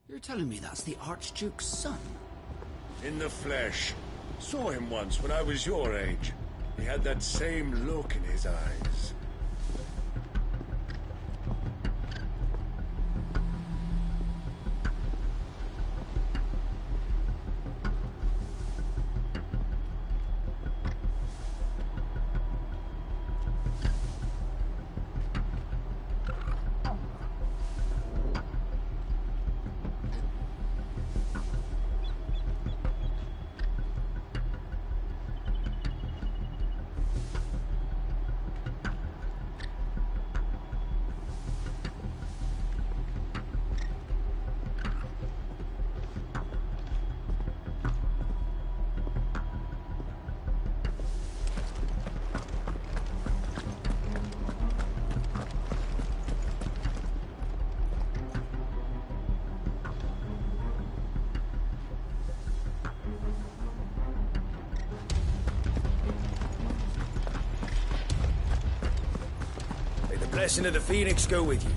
You're telling me that's the Archduke's son? In the flesh. Saw him once when I was your age. He had that same look in his eyes. Blessing of the Phoenix go with you.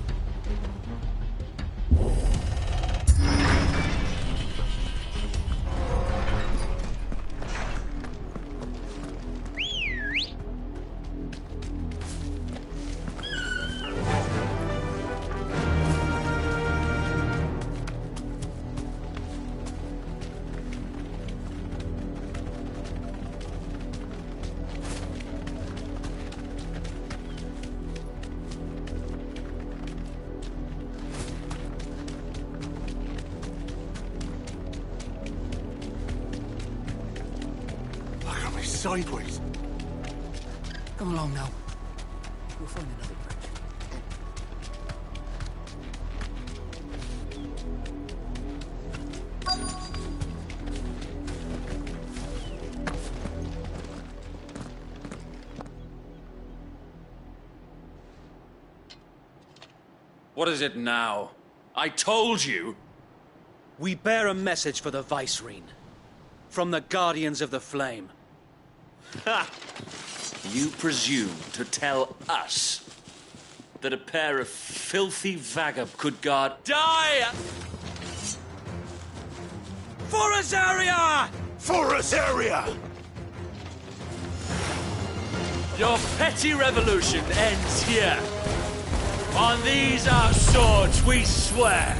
Sideways. Come along now. We'll find another bridge. What is it now? I told you! We bear a message for the Vicereine. From the Guardians of the Flame. Ha! You presume to tell us that a pair of filthy vagabonds could guard... Die! For Azaria! For Azaria! Your petty revolution ends here. On these our swords we swear.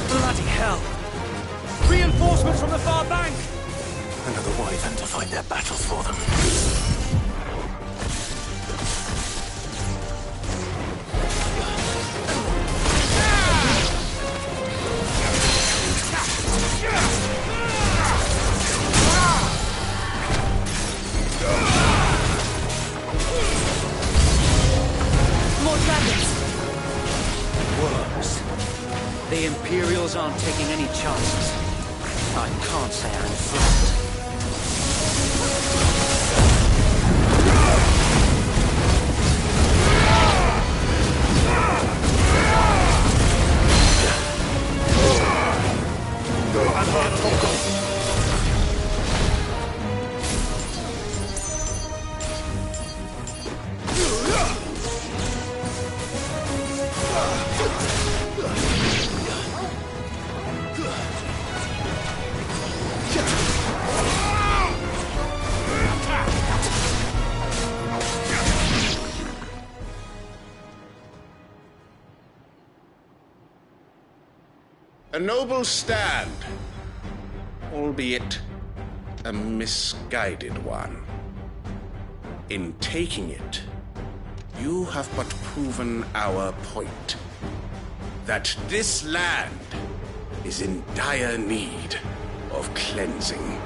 Bloody hell! Reinforcements from the far bank! Another wyvern to fight their battles for them. More dragons! Worms. The Imperials aren't taking any chances. I can't say I'm flattered. A noble stand, albeit a misguided one. In taking it, you have but proven our point. That this land is in dire need of cleansing.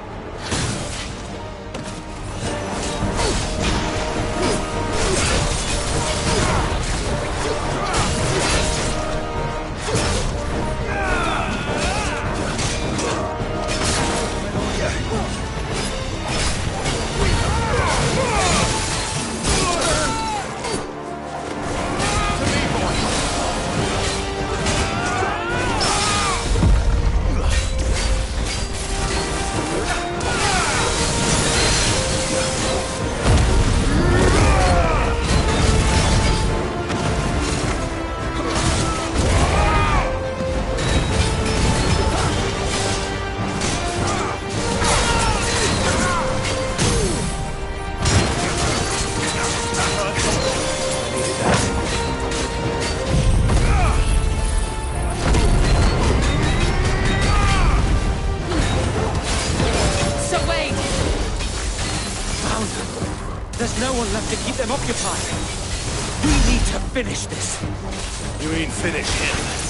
no one left to keep them occupied. We need to finish this. You mean finish him?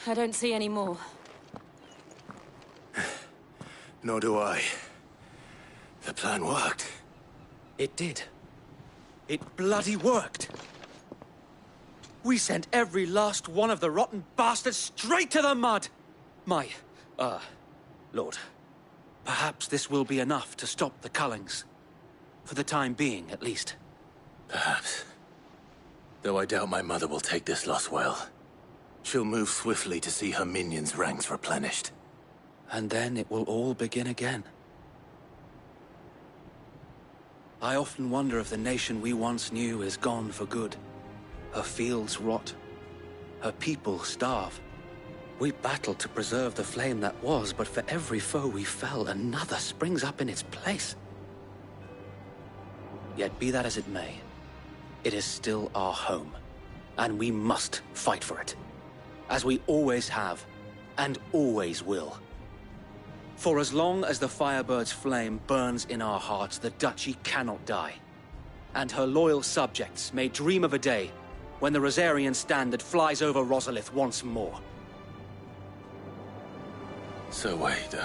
I don't see any more. Nor do I. The plan worked. It did. It bloody worked. We sent every last one of the rotten bastards straight to the mud! Lord, perhaps this will be enough to stop the Cullings. For the time being, at least. Perhaps. Though I doubt my mother will take this loss well. She'll move swiftly to see her minions' ranks replenished. And then it will all begin again. I often wonder if the nation we once knew is gone for good. Her fields rot. Her people starve. We battled to preserve the flame that was, but for every foe we fell, another springs up in its place. Yet be that as it may, it is still our home, and we must fight for it. As we always have, and always will. For as long as the Firebird's flame burns in our hearts, the Duchy cannot die. And her loyal subjects may dream of a day when the Rosarian standard flies over Rosalith once more. So wait,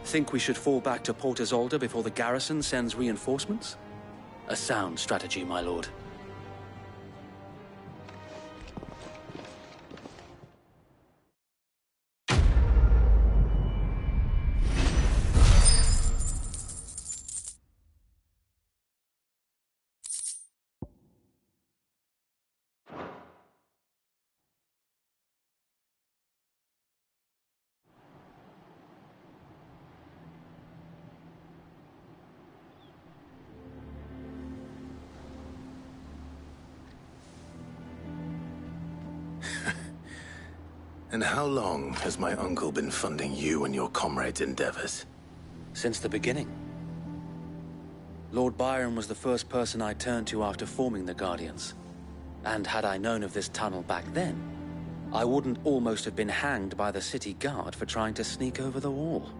Think we should fall back to Port Isolde before the garrison sends reinforcements? A sound strategy, my lord. And how long has my uncle been funding you and your comrades' endeavors? Since the beginning. Lord Byron was the first person I turned to after forming the Guardians. And had I known of this tunnel back then, I wouldn't almost have been hanged by the city guard for trying to sneak over the wall.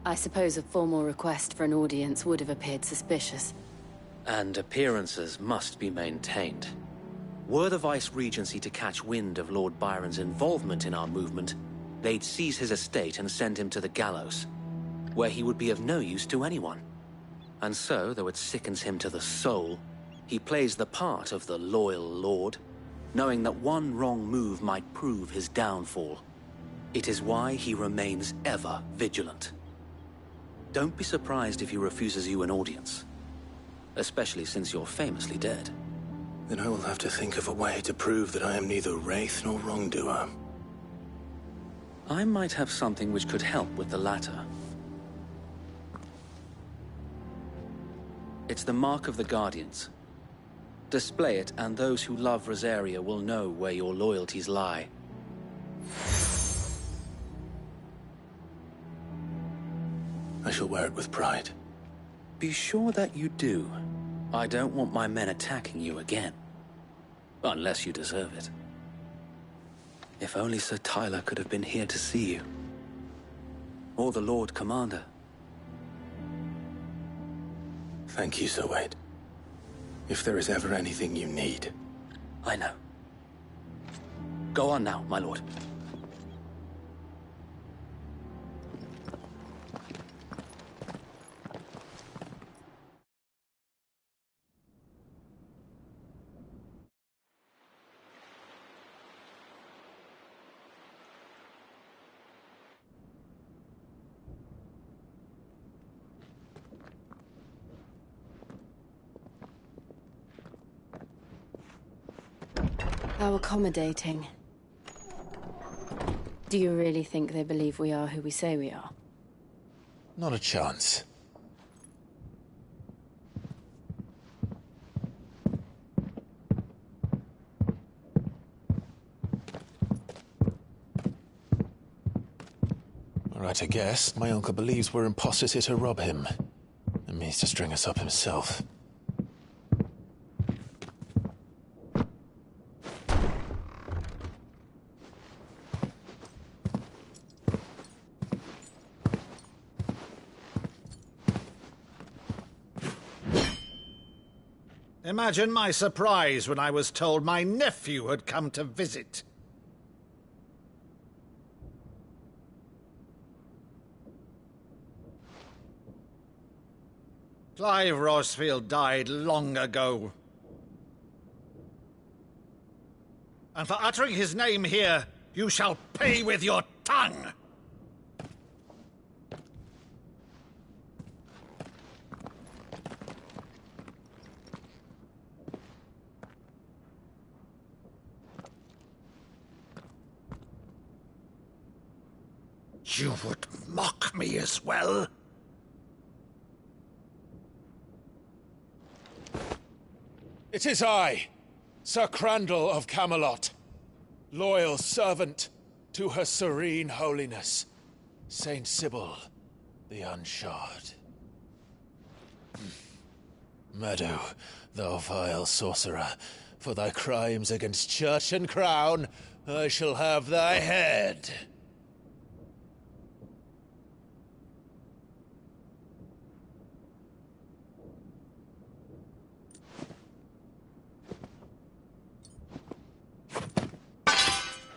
I suppose a formal request for an audience would have appeared suspicious. And appearances must be maintained. Were the Vice-Regency to catch wind of Lord Byron's involvement in our movement, they'd seize his estate and send him to the gallows, where he would be of no use to anyone. And so, though it sickens him to the soul, he plays the part of the loyal lord, knowing that one wrong move might prove his downfall. It is why he remains ever vigilant. Don't be surprised if he refuses you an audience, especially since you're famously dead. Then I will have to think of a way to prove that I am neither wraith nor wrongdoer. I might have something which could help with the latter. It's the mark of the Guardians. Display it, and those who love Rosaria will know where your loyalties lie. I shall wear it with pride. Be sure that you do. I don't want my men attacking you again. Unless you deserve it. If only Sir Tyler could have been here to see you. or the Lord Commander. Thank you, Sir Wade. If there is ever anything you need. I know. Go on now, my lord. How accommodating. Do you really think they believe we are who we say we are? Not a chance. Alright, I guess. My uncle believes we're imposters here to rob him. And means to string us up himself. Imagine my surprise when I was told my nephew had come to visit. Clive Rosfield died long ago. And for uttering his name here, you shall pay with your tongue! You would mock me as well? It is I, Sir Crandall of Camelot, loyal servant to Her Serene Holiness, Saint Sybil the Unshod. Meadow, thou vile sorcerer, for thy crimes against church and crown, I shall have thy head.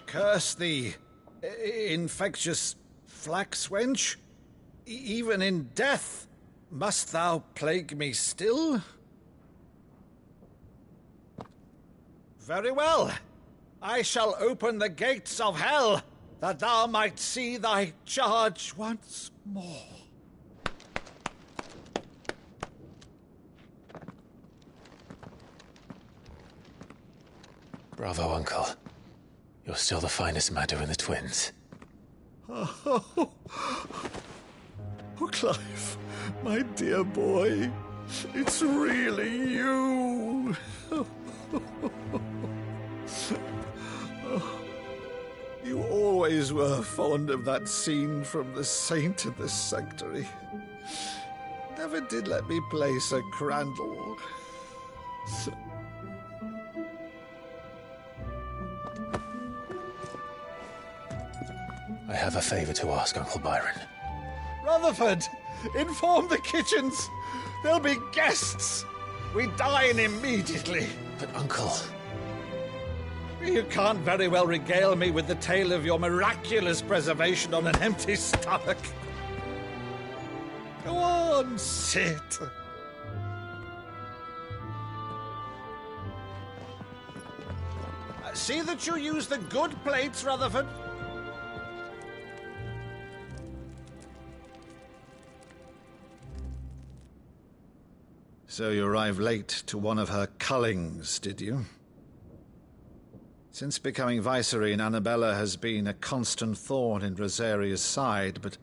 Curse thee, infectious flax wench. Even in death, must thou plague me still? Very well. I shall open the gates of hell, that thou might see thy charge once more. Bravo, Uncle. You're still the finest Maddo in the twins. Oh, Clive, my dear boy, it's really you. You always were fond of that scene from The Saint in the Sanctuary. Never did let me play Sir Crandall. I have a favor to ask, Uncle Byron. Rutherford, inform the kitchens. There'll be guests. We dine immediately. But, Uncle... You can't very well regale me with the tale of your miraculous preservation on an empty stomach. Go on, sit. See that you use the good plates, Rutherford. So you arrived late to one of her cullings, did you? Since becoming Vicereine, Annabella has been a constant thorn in Rosaria's side, but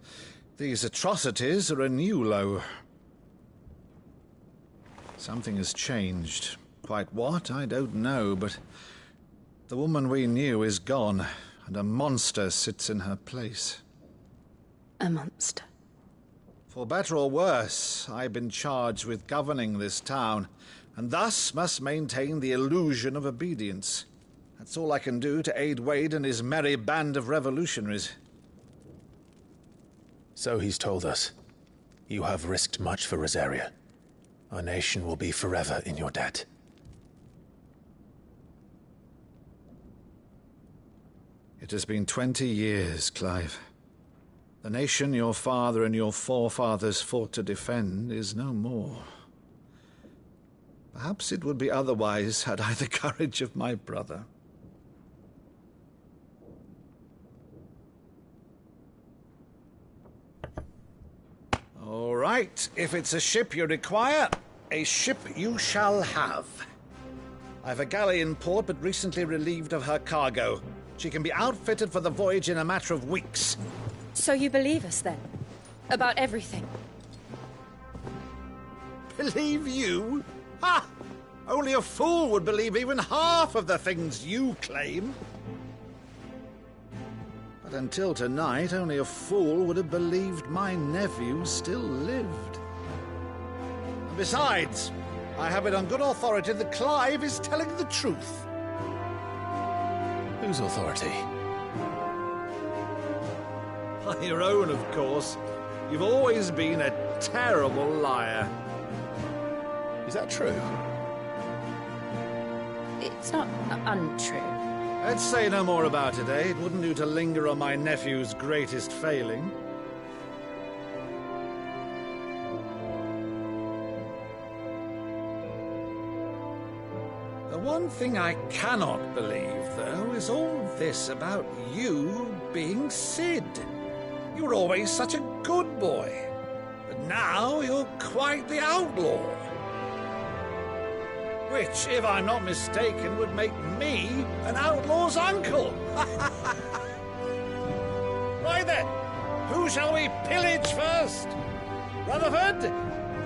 these atrocities are a new low. Something has changed. Quite what, I don't know, but the woman we knew is gone, and a monster sits in her place. A monster. For better or worse, I've been charged with governing this town, and thus must maintain the illusion of obedience. That's all I can do to aid Wade and his merry band of revolutionaries. So he's told us. You have risked much for Rosaria. Our nation will be forever in your debt. It has been 20 years, Clive. The nation your father and your forefathers fought to defend is no more. Perhaps it would be otherwise had I the courage of my brother. All right, if it's a ship you require, a ship you shall have. I've a galley in port, but recently relieved of her cargo. She can be outfitted for the voyage in a matter of weeks. So you believe us, then? About everything? Believe you? Ha! Only a fool would believe even half of the things you claim. But until tonight, only a fool would have believed my nephew still lived. And besides, I have it on good authority that Clive is telling the truth. Whose authority? By your own, of course. You've always been a terrible liar. Is that true? It's not untrue. Let's say no more about it, eh? It wouldn't do to linger on my nephew's greatest failing. The one thing I cannot believe, though, is all this about you being Sid. You were always such a good boy, but now you're quite the outlaw. Which, if I'm not mistaken, would make me an outlaw's uncle. Right then, who shall we pillage first? Rutherford,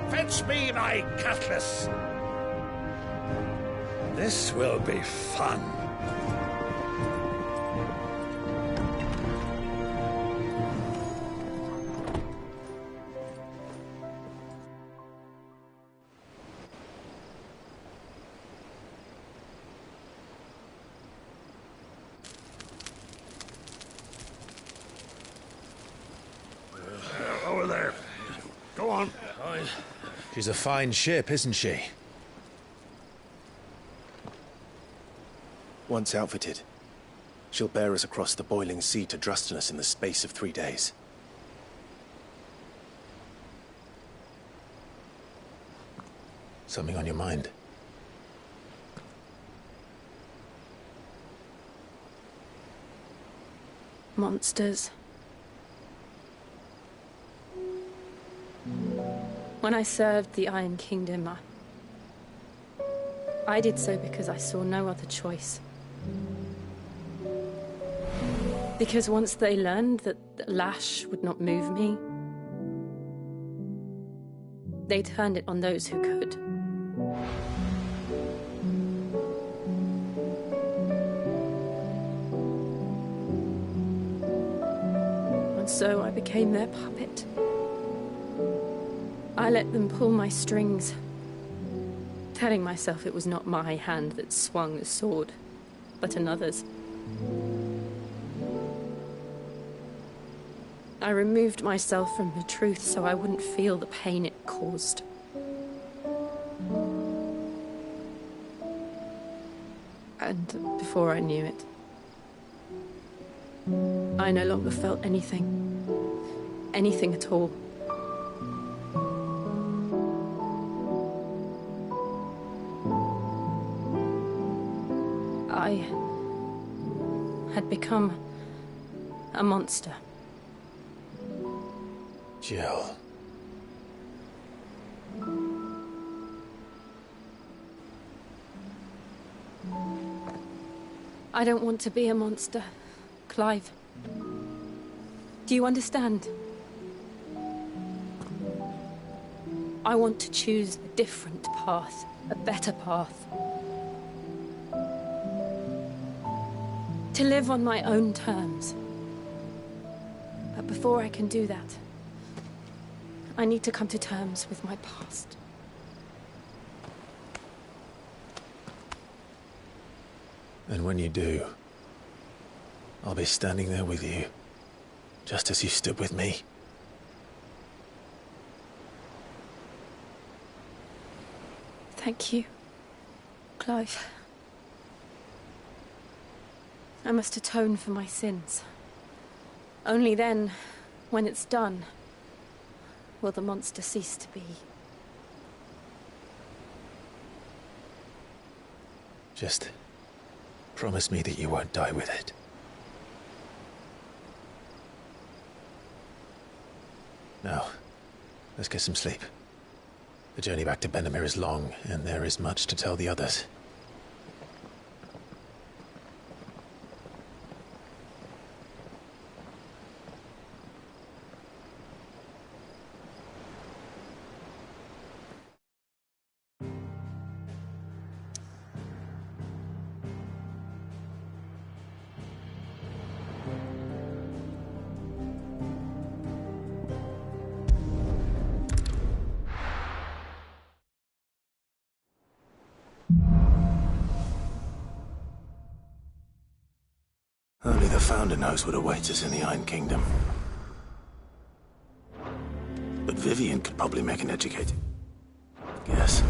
fetch me my cutlass. This will be fun. Over there. Go on. She's a fine ship, isn't she? Once outfitted, she'll bear us across the boiling sea to Drustinus in the space of 3 days. Something on your mind? Monsters. When I served the Iron Kingdom, I did so because I saw no other choice. Because once they learned that the lash would not move me, they turned it on those who could. And so I became their puppet. I let them pull my strings, telling myself it was not my hand that swung the sword, but another's. I removed myself from the truth so I wouldn't feel the pain it caused. And before I knew it, I no longer felt anything. Anything at all. I had become a monster. Jill. I don't want to be a monster, Clive. Do you understand? I want to choose a different path, a better path. To live on my own terms. But before I can do that, I need to come to terms with my past. And when you do, I'll be standing there with you, just as you stood with me. Thank you, Clive. I must atone for my sins. Only then, when it's done, will the monster cease to be. Just promise me that you won't die with it. Now, let's get some sleep. The journey back to Benamir is long, and there is much to tell the others. Only the Founder knows what awaits us in the Iron Kingdom. But Vivian could probably make an educated guess.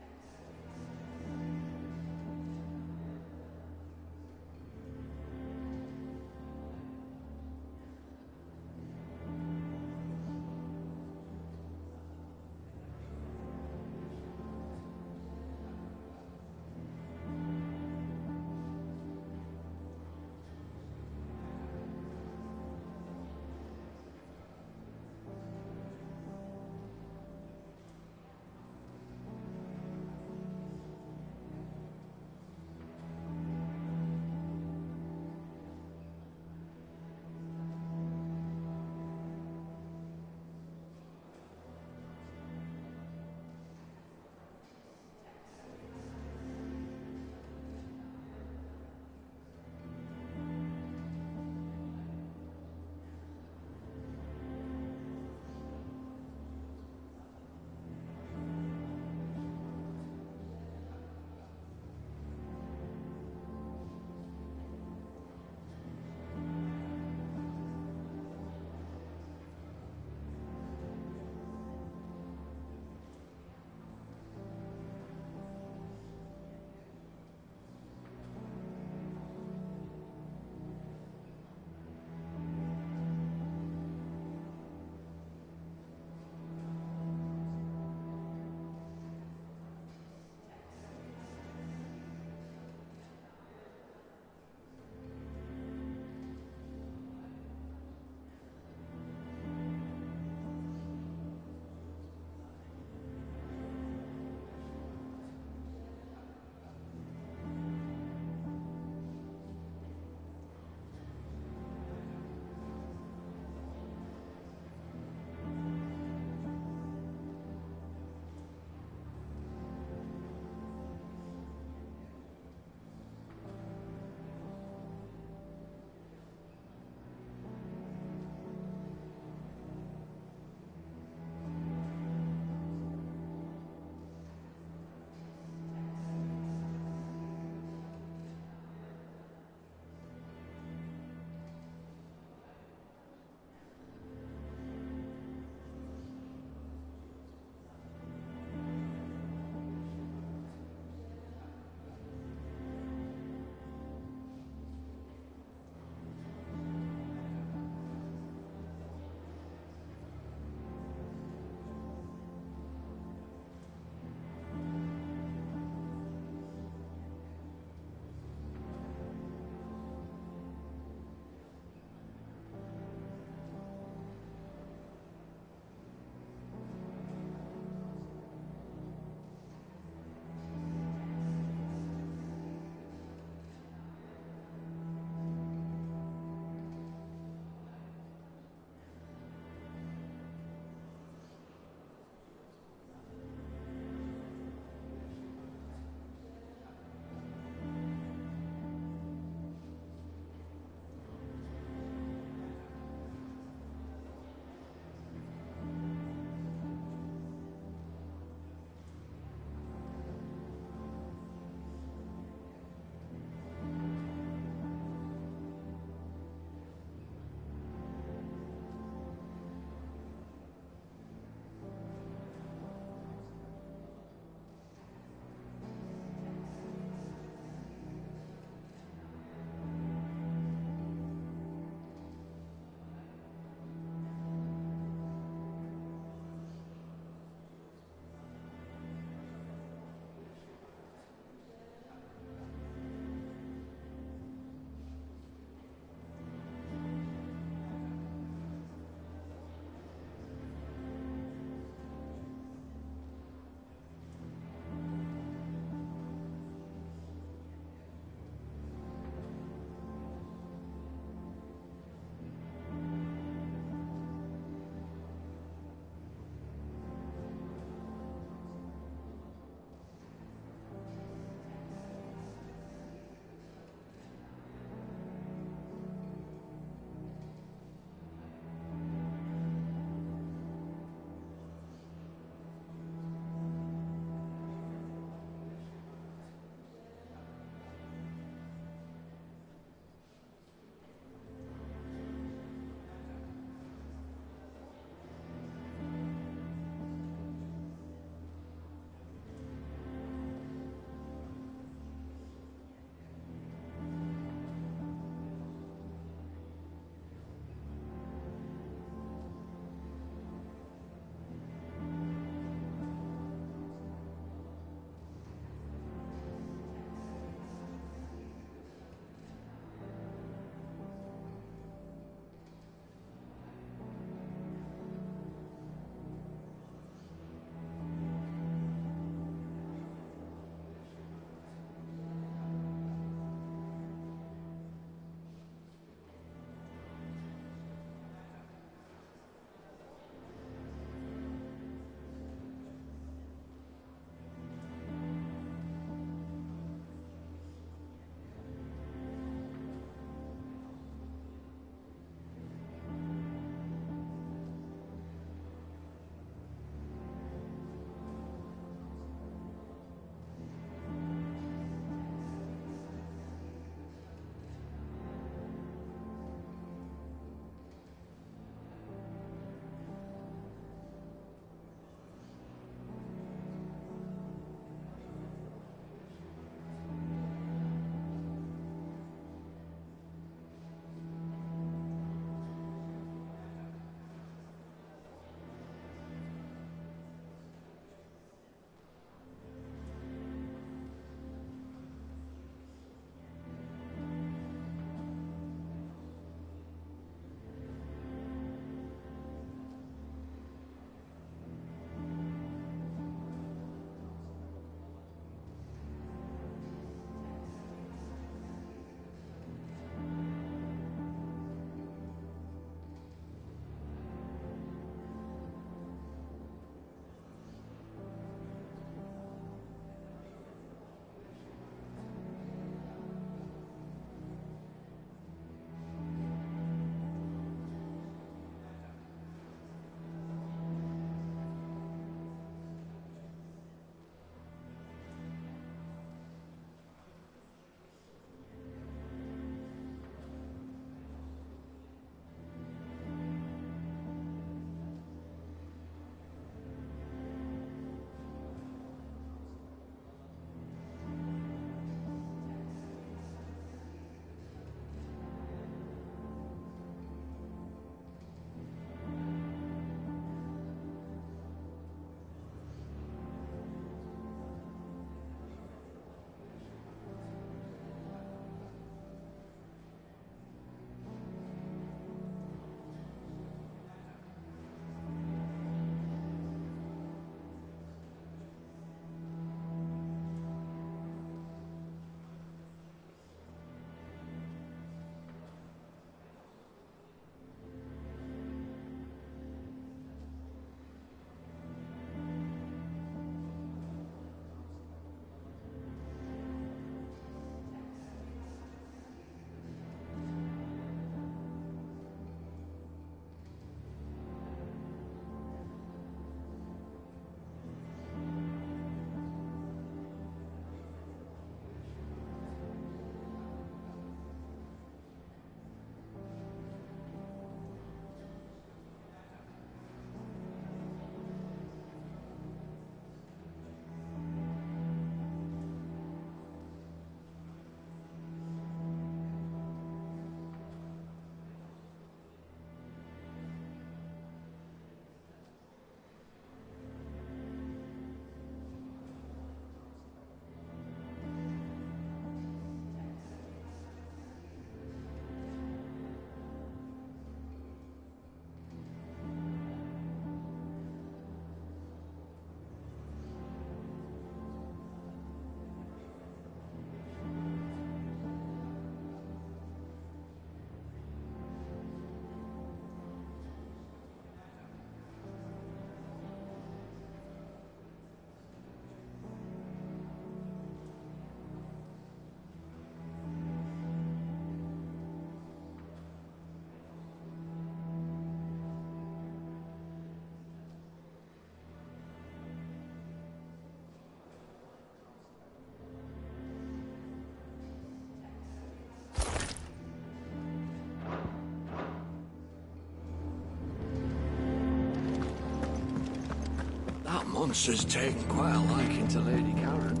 monster's taken quite a liking to Lady Karen.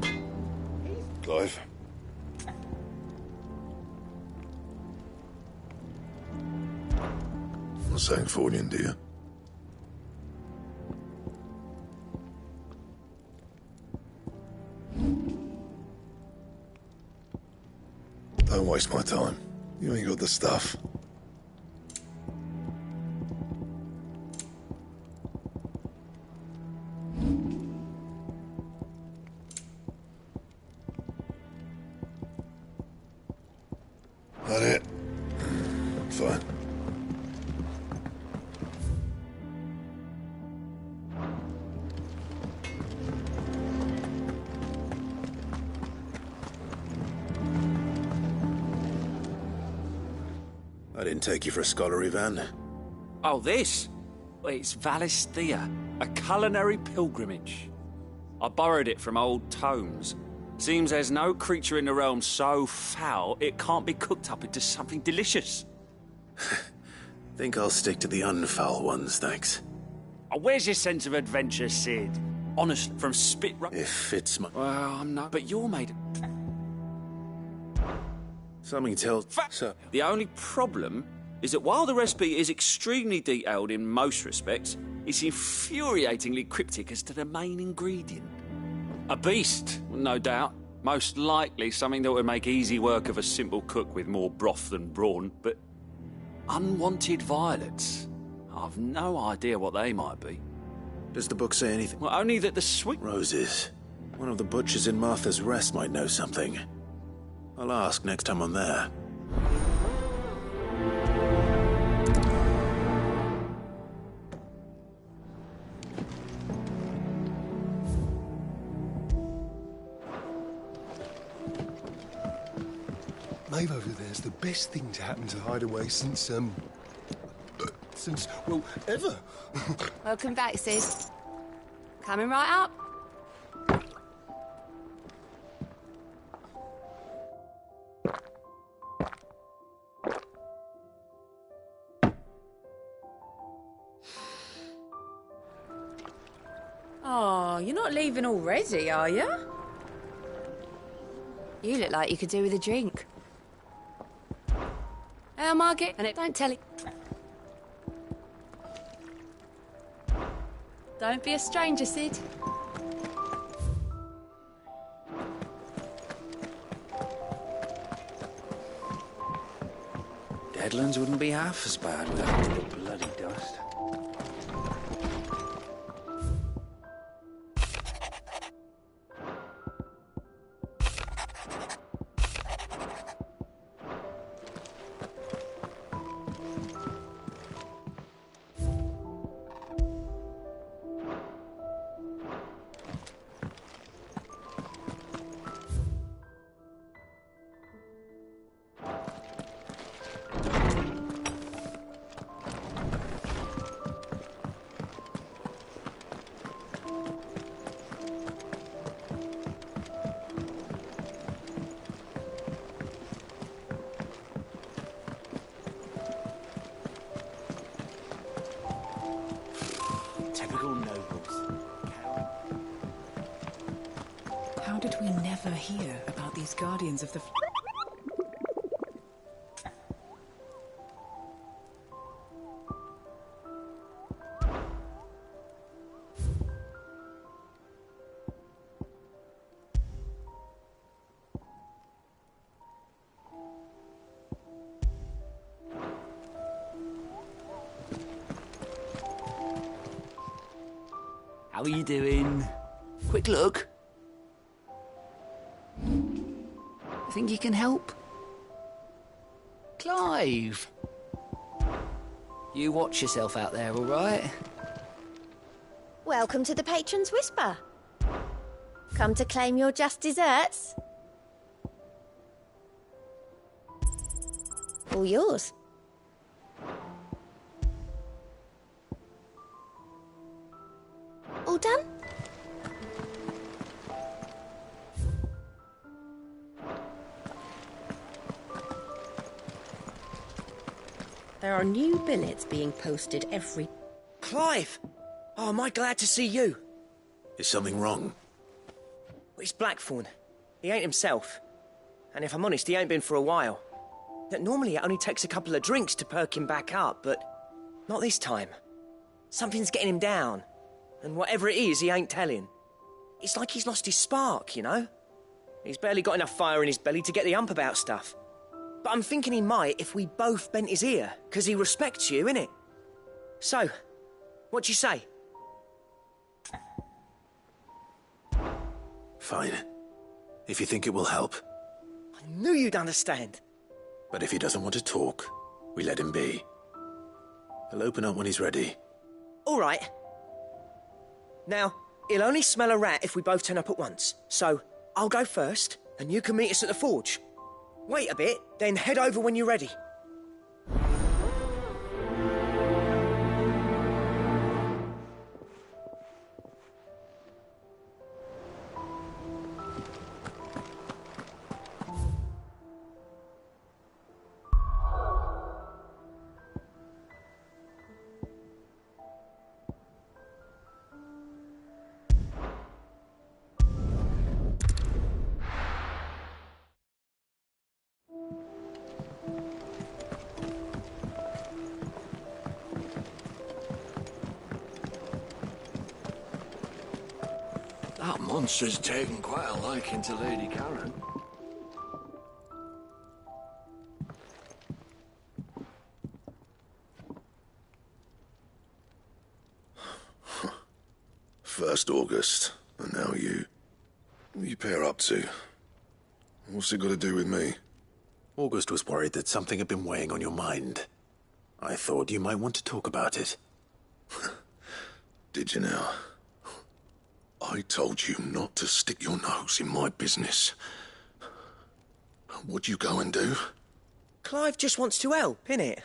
Clive. Not saying Fornian, do you? Don't waste my time. You ain't got the stuff. That it? Fine. I didn't take you for a scholarly van. Oh, this? Well, it's Valisthea, a culinary pilgrimage. I borrowed it from old tomes. Seems there's no creature in the realm so foul it can't be cooked up into something delicious. Think I'll stick to the unfoul ones, thanks. Oh, where's your sense of adventure, Sid? Honestly, from spit... If it's my... Well, I'm not... But you're made... Something tells... So, the only problem is that while the recipe is extremely detailed in most respects, it's infuriatingly cryptic as to the main ingredient. A beast, no doubt. Most likely something that would make easy work of a simple cook with more broth than brawn, but unwanted violets. I've no idea what they might be. Does the book say anything? Well, only that the sweet... Roses. One of the butchers in Martha's Rest might know something. I'll ask next time I'm there. Maeve over there's the best thing to happen to Hideaway since, well, ever. Welcome back, Sid. Coming right up. Oh, you're not leaving already, are you? You look like you could do with a drink. Hey, Margaret, and don't tell it. Don't be a stranger, Sid. Deadlands wouldn't be half as bad without all the bloody dust. How did we never hear about these guardians of the... How are you doing? Quick look. Think you can help? Clive! You watch yourself out there, all right? Welcome to the Patron's Whisper. Come to claim your just desserts? All yours. All done? There are new billets being posted every... Clive! Oh, am I glad to see you? Is something wrong? It's Blackthorn. He ain't himself. And if I'm honest, he ain't been for a while. Normally it only takes a couple of drinks to perk him back up, but not this time. Something's getting him down. And whatever it is, he ain't telling. It's like he's lost his spark, you know? He's barely got enough fire in his belly to get the ump about stuff. But I'm thinking he might if we both bent his ear, because he respects you, innit? So, what do you say? Fine. If you think it will help. I knew you'd understand. But if he doesn't want to talk, we let him be. He'll open up when he's ready. All right. Now, he'll only smell a rat if we both turn up at once. So, I'll go first, and you can meet us at the forge. Wait a bit, then head over when you're ready. That monster's taken quite a liking to Lady Karen. First August, and now you. What are you pair up to? What's it got to do with me? August was worried that something had been weighing on your mind. I thought you might want to talk about it. Did you now? I told you not to stick your nose in my business. What'd you go and do? Clive just wants to help, innit?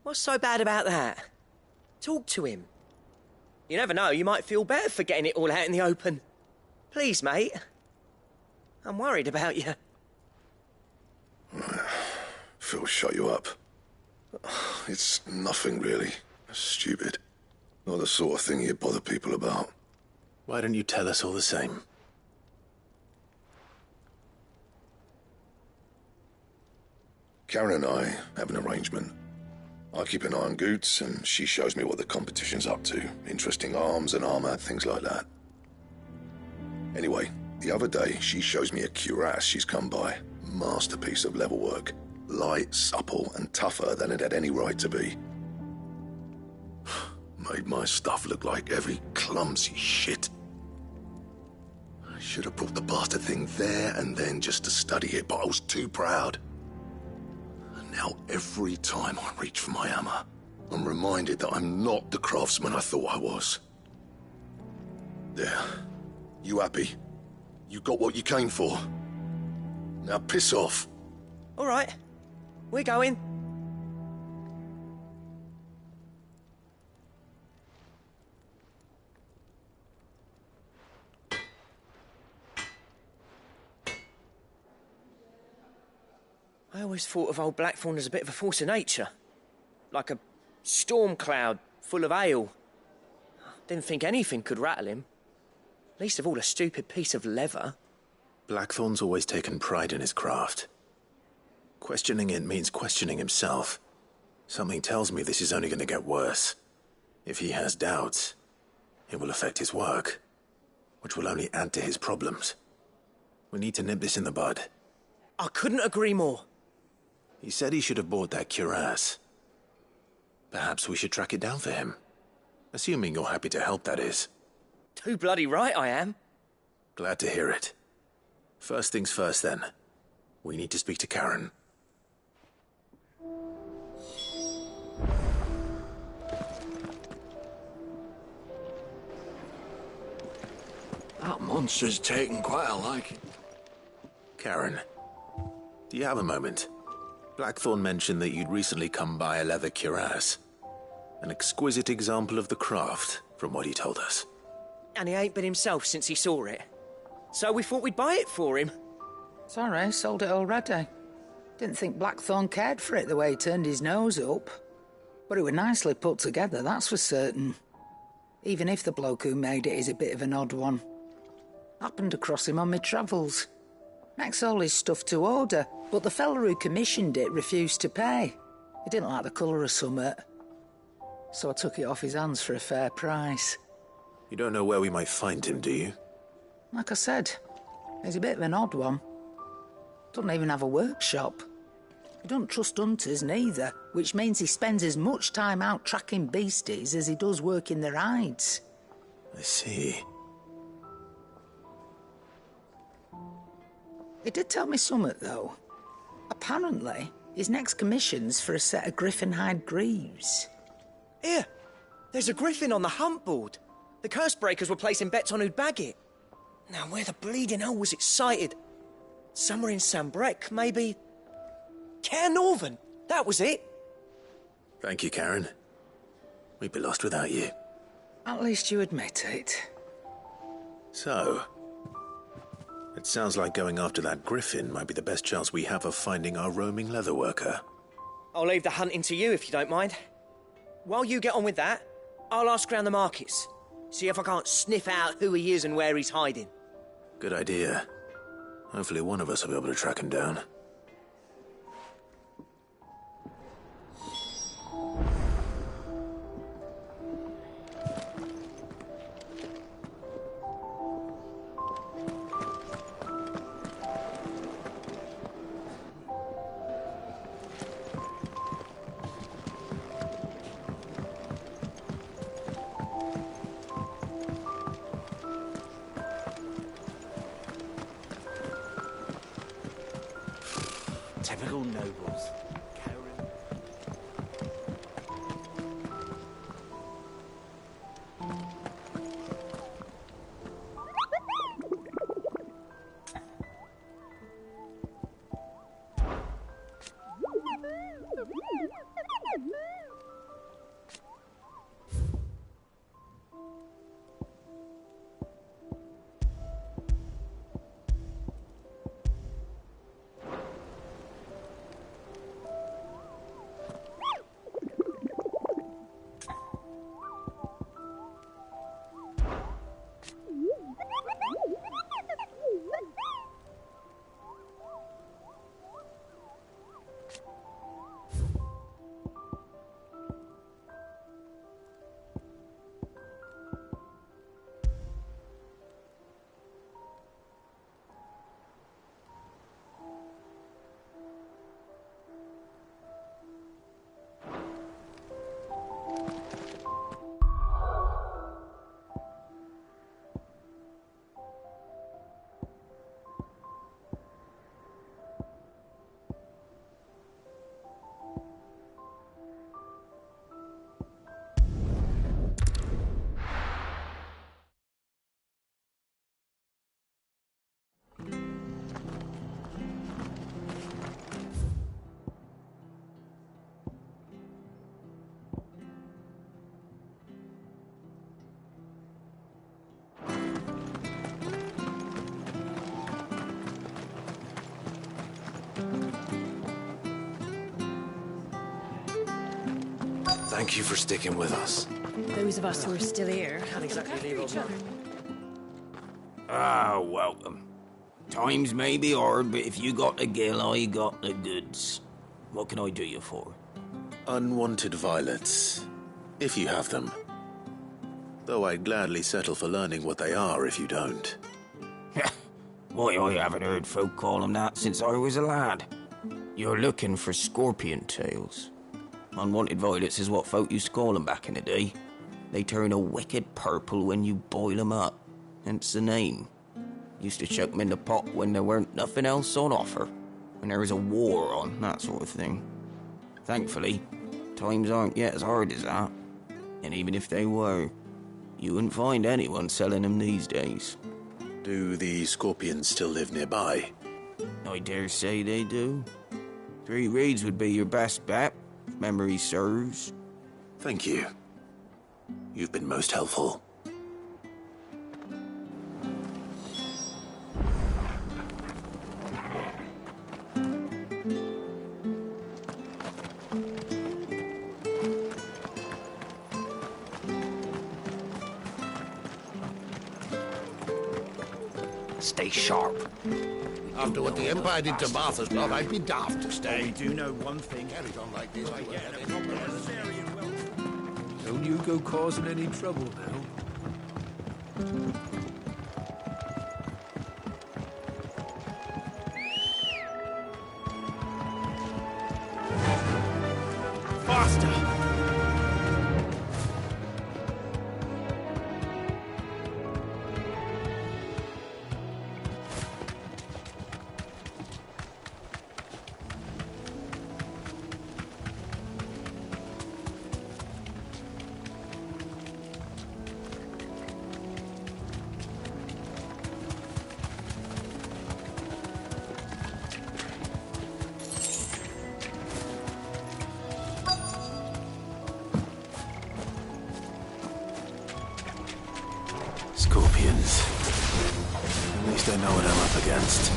What's so bad about that? Talk to him. You never know, you might feel better for getting it all out in the open. Please, mate. I'm worried about you. Phil shut you up. It's nothing, really. Stupid. Not the sort of thing you bother people about. Why don't you tell us all the same? Karen and I have an arrangement. I keep an eye on Goots, and she shows me what the competition's up to. Interesting arms and armor, things like that. Anyway, the other day, she shows me a cuirass she's come by. Masterpiece of level work. Light, supple, and tougher than it had any right to be. Made my stuff look like heavy, clumsy shit. I should have brought the bastard thing there and then just to study it, but I was too proud. And now every time I reach for my hammer, I'm reminded that I'm not the craftsman I thought I was. There. You happy? You got what you came for? Now piss off. All right. We're going. I always thought of old Blackthorn as a bit of a force of nature. Like a storm cloud full of hail. Didn't think anything could rattle him. Least of all a stupid piece of leather. Blackthorn's always taken pride in his craft. Questioning it means questioning himself. Something tells me this is only going to get worse. If he has doubts, it will affect his work, which will only add to his problems. We need to nip this in the bud. I couldn't agree more. He said he should have bought that cuirass. Perhaps we should track it down for him. Assuming you're happy to help, that is. Too bloody right I am. Glad to hear it. First things first, then. We need to speak to Karen. That monster's taken quite a liking. Karen, do you have a moment? Blackthorn mentioned that you'd recently come by a leather cuirass. An exquisite example of the craft, from what he told us. And he ain't been himself since he saw it. So we thought we'd buy it for him. Sorry, sold it already. Didn't think Blackthorn cared for it the way he turned his nose up. But it was nicely put together, that's for certain. even if the bloke who made it is a bit of an odd one. Happened across him on my travels. Makes all his stuff to order, but the fella who commissioned it refused to pay. He didn't like the colour of summit. So I took it off his hands for a fair price. You don't know where we might find him, do you? Like I said, he's a bit of an odd one. Doesn't even have a workshop. He don't trust hunters neither, which means he spends as much time out tracking beasties as he does working their hides. I see. He did tell me something, though. Apparently, his next commission's for a set of griffin hide greaves. Here, there's a griffin on the hunt board. The curse breakers were placing bets on who'd bag it. Now, where the bleeding hell was it sighted? Somewhere in Sambrec, maybe... Caer Northern, that was it. Thank you, Karen. We'd be lost without you. At least you admit it. So, it sounds like going after that griffin might be the best chance we have of finding our roaming leatherworker. I'll leave the hunting to you if you don't mind. While you get on with that, I'll ask around the markets. See if I can't sniff out who he is and where he's hiding. Good idea. Hopefully one of us will be able to track him down. Typical nobles. Thank you for sticking with us. Those of us who are still here Can't exactly leave old man. Ah, welcome. Times may be hard, but if you got the gill, I got the goods. What can I do you for? Unwanted violets, if you have them. Though I'd gladly settle for learning what they are if you don't. Why, I haven't heard folk call them that since I was a lad. You're looking for scorpion tails. Unwanted violets is what folk used to call them back in the day. They turn a wicked purple when you boil them up, hence the name. Used to chuck them in the pot when there weren't nothing else on offer, when there was a war on, that sort of thing. Thankfully, times aren't yet as hard as that. And even if they were, you wouldn't find anyone selling them these days. Do the scorpions still live nearby? I dare say they do. 3 Reeds would be your best bet, if memory serves. Thank you. You've been most helpful. Stay sharp. After what the Empire did to Martha's lot, I'd be daft to stay. We do know one thing. Carried on like this, I won't have any Don't you go causing any trouble now. Faster! Scorpions. At least I know what I'm up against.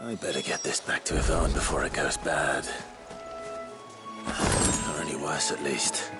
I better get this back to Yvonne before it goes bad. Or any worse, at least.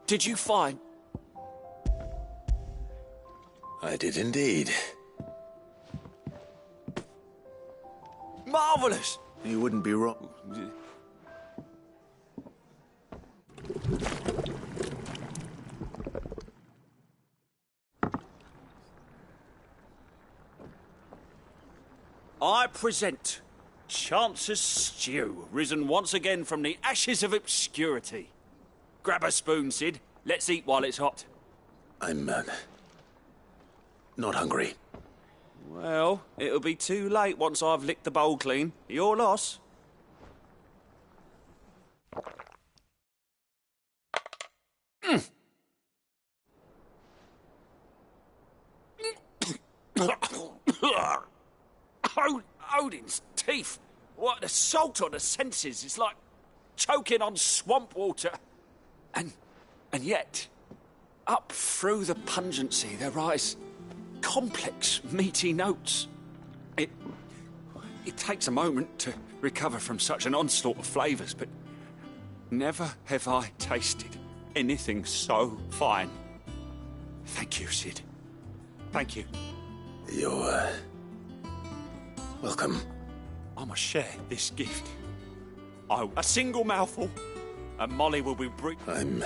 Did you find... I did indeed. Marvellous! You wouldn't be wrong. I present Chance's Stew, risen once again from the ashes of obscurity. Grab a spoon, Sid. Let's eat while it's hot. I'm, not hungry. Well, it'll be too late once I've licked the bowl clean. Your loss. Odin's teeth. What, the salt on the senses is like choking on swamp water. And yet, up through the pungency, there rise complex, meaty notes. It takes a moment to recover from such an onslaught of flavours, but never have I tasted anything so fine. Thank you, Sid. Thank you. You're, welcome. I must share this gift. Oh, a single mouthful, and Molly will be I'm...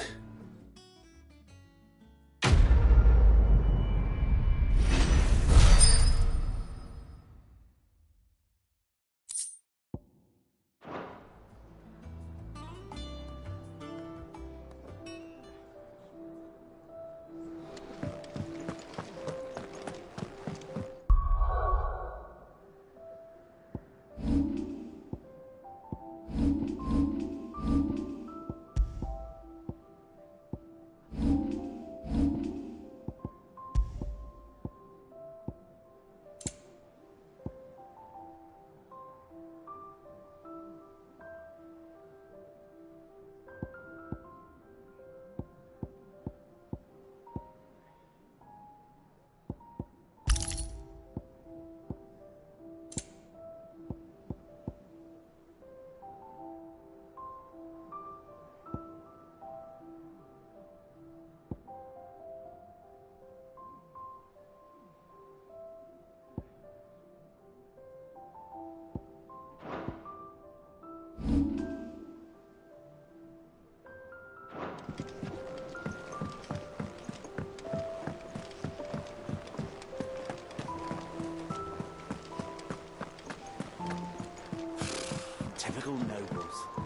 course.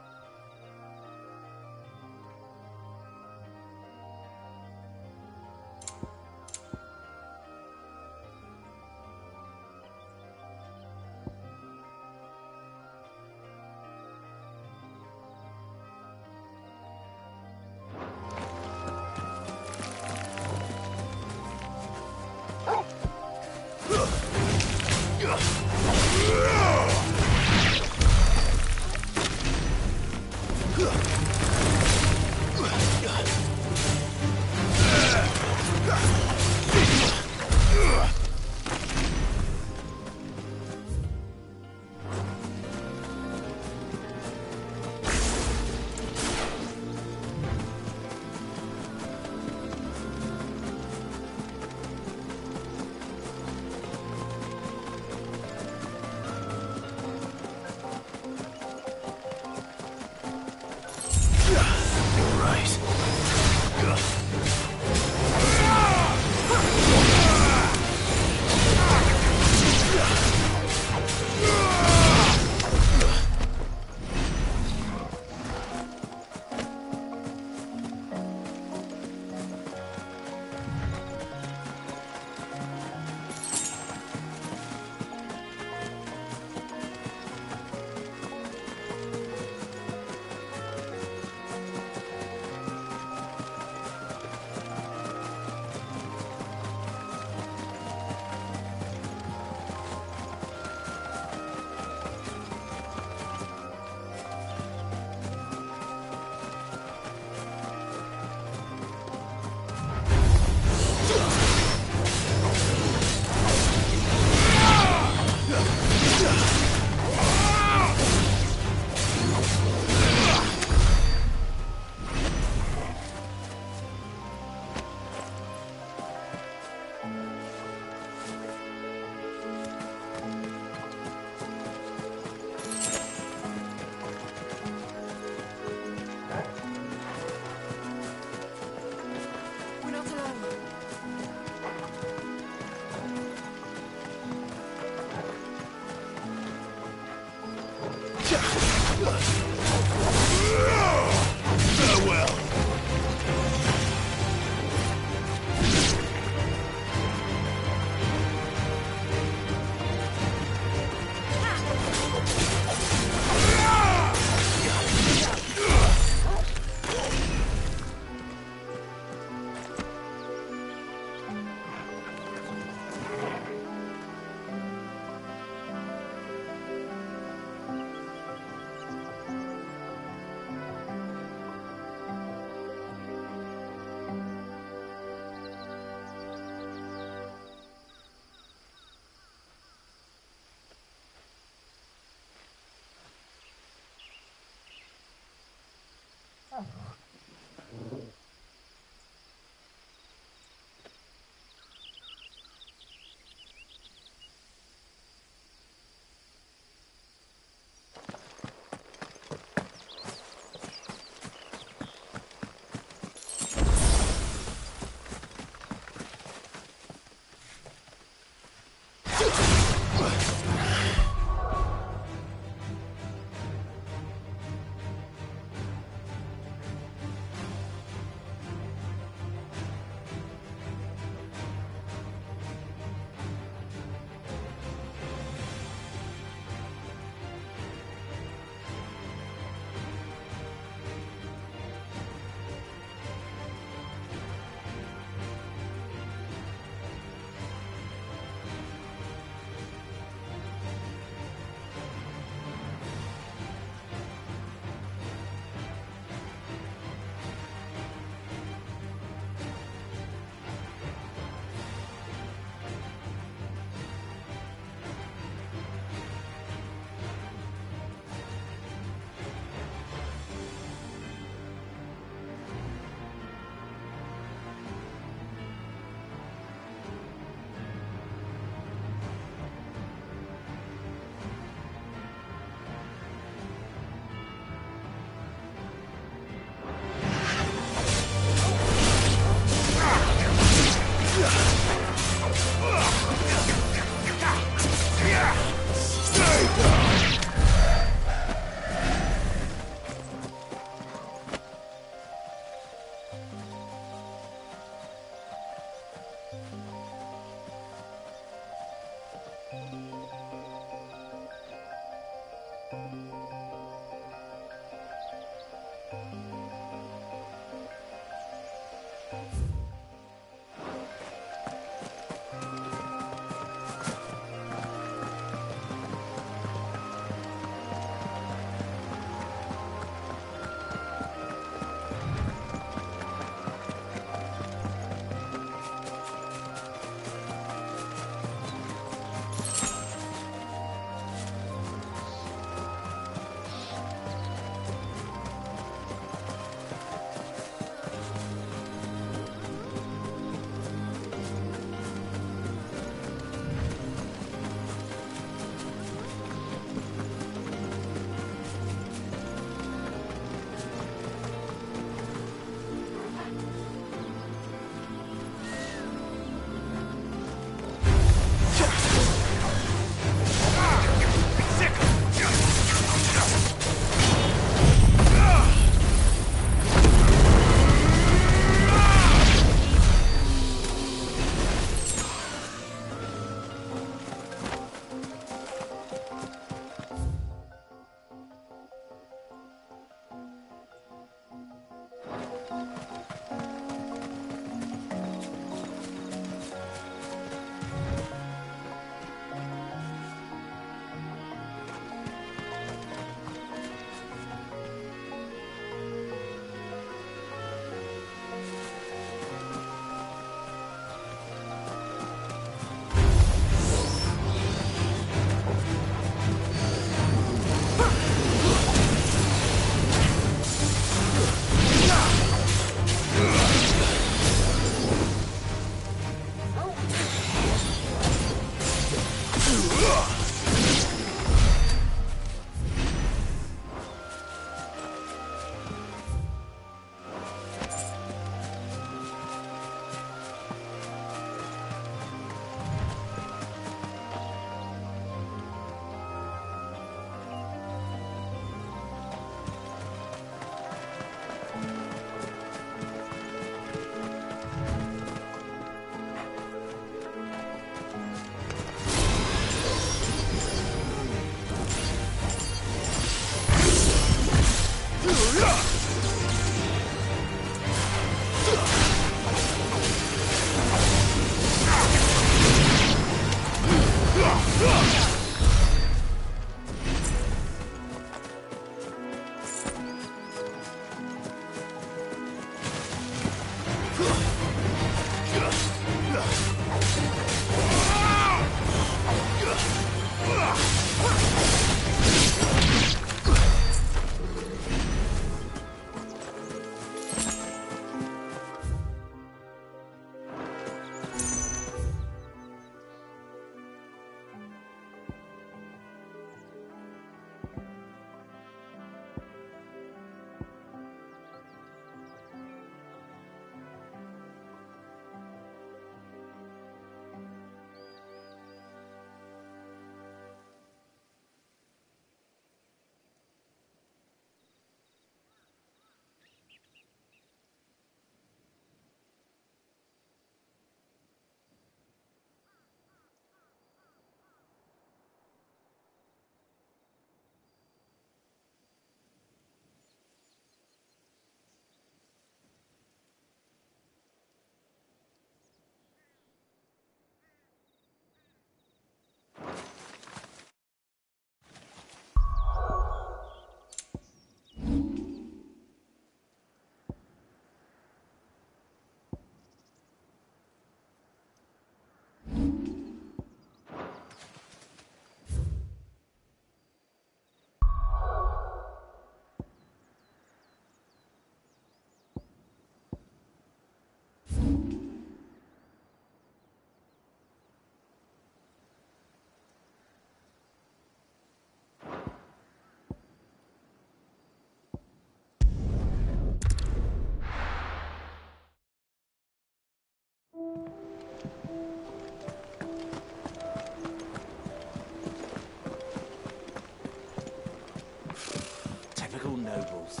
Typical nobles.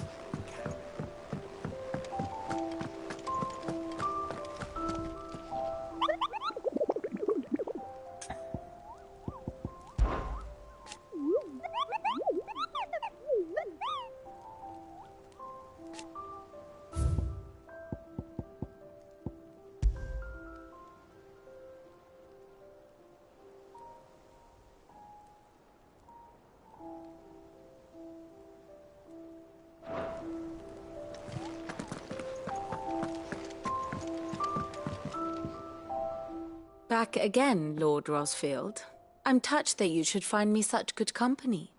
Back again, Lord Rosfield. I'm touched that you should find me such good company.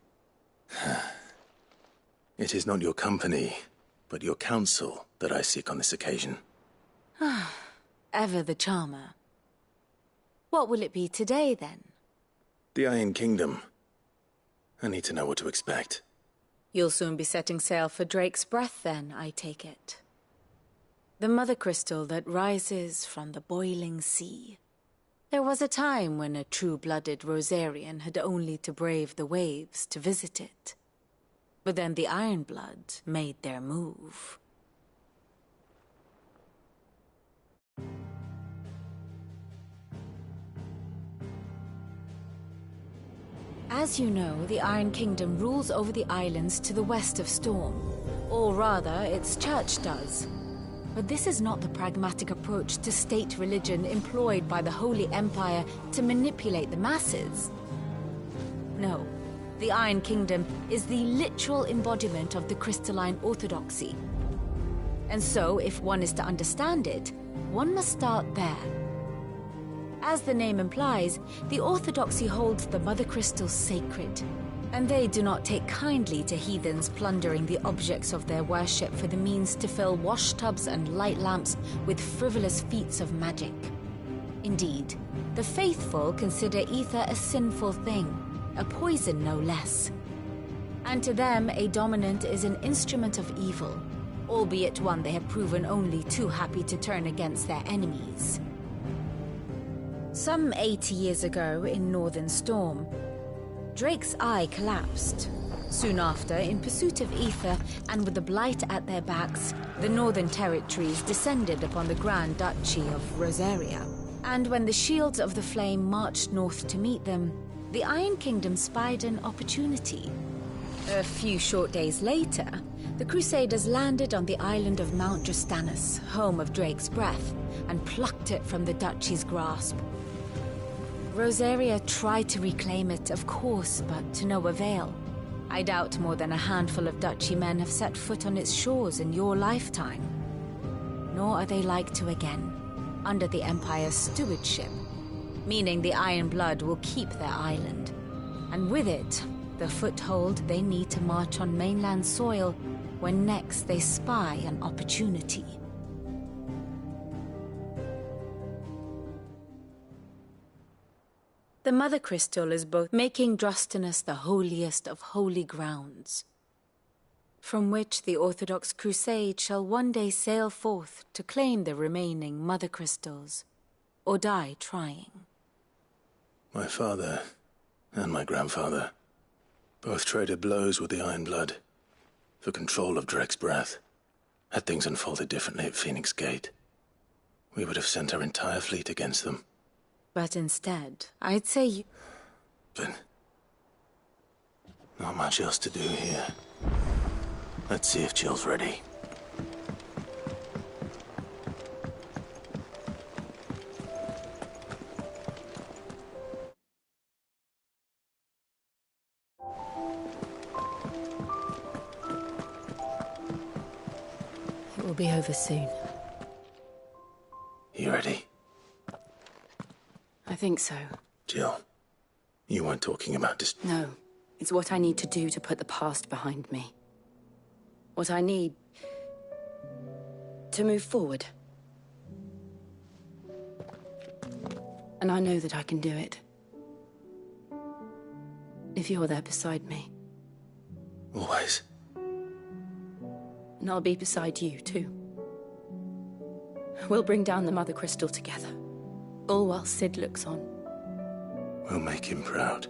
It is not your company, but your counsel that I seek on this occasion. Ever the charmer. What will it be today, then? The Iron Kingdom. I need to know what to expect. You'll soon be setting sail for Drake's Breath, then, I take it. The mother crystal that rises from the boiling sea. There was a time when a true-blooded Rosarian had only to brave the waves to visit it. But then the Ironblood made their move. As you know, the Iron Kingdom rules over the islands to the west of Storm. Or rather, its church does. But this is not the pragmatic approach to state religion employed by the Holy Empire to manipulate the masses. No, the Iron Kingdom is the literal embodiment of the crystalline orthodoxy. And so, if one is to understand it, one must start there. As the name implies, the orthodoxy holds the Mother Crystals sacred. And they do not take kindly to heathens plundering the objects of their worship for the means to fill washtubs and light lamps with frivolous feats of magic. Indeed, the faithful consider ether a sinful thing, a poison no less. And to them, a dominant is an instrument of evil, albeit one they have proven only too happy to turn against their enemies. Some 80 years ago in Northern Storm, Drake's eye collapsed. Soon after, in pursuit of ether and with the Blight at their backs, the Northern Territories descended upon the Grand Duchy of Rosaria. And when the Shields of the Flame marched north to meet them, the Iron Kingdom spied an opportunity. A few short days later, the Crusaders landed on the island of Mount Justanus, home of Drake's Breath, and plucked it from the Duchy's grasp. Rosaria tried to reclaim it, of course, but to no avail. I doubt more than a handful of Duchy men have set foot on its shores in your lifetime. nor are they like to again, under the Empire's stewardship, meaning the Iron Blood will keep their island, and with it, the foothold they need to march on mainland soil when next they spy an opportunity. The Mother Crystal is both making Drostenus the holiest of holy grounds, from which the Orthodox Crusade shall one day sail forth to claim the remaining Mother Crystals, or die trying. My father and my grandfather both traded blows with the Iron Blood for control of Drek's breath. Had things unfolded differently at Phoenix Gate, we would have sent our entire fleet against them. But instead, I'd say you... But not much else to do here. Let's see if Jill's ready. It will be over soon. You ready? I think so. Jill, you weren't talking about this. No. It's what I need to do to put the past behind me. What I need to move forward. And I know that I can do it. If you're there beside me. Always. And I'll be beside you, too. We'll bring down the Mother Crystal together. All while Sid looks on. We'll make him proud.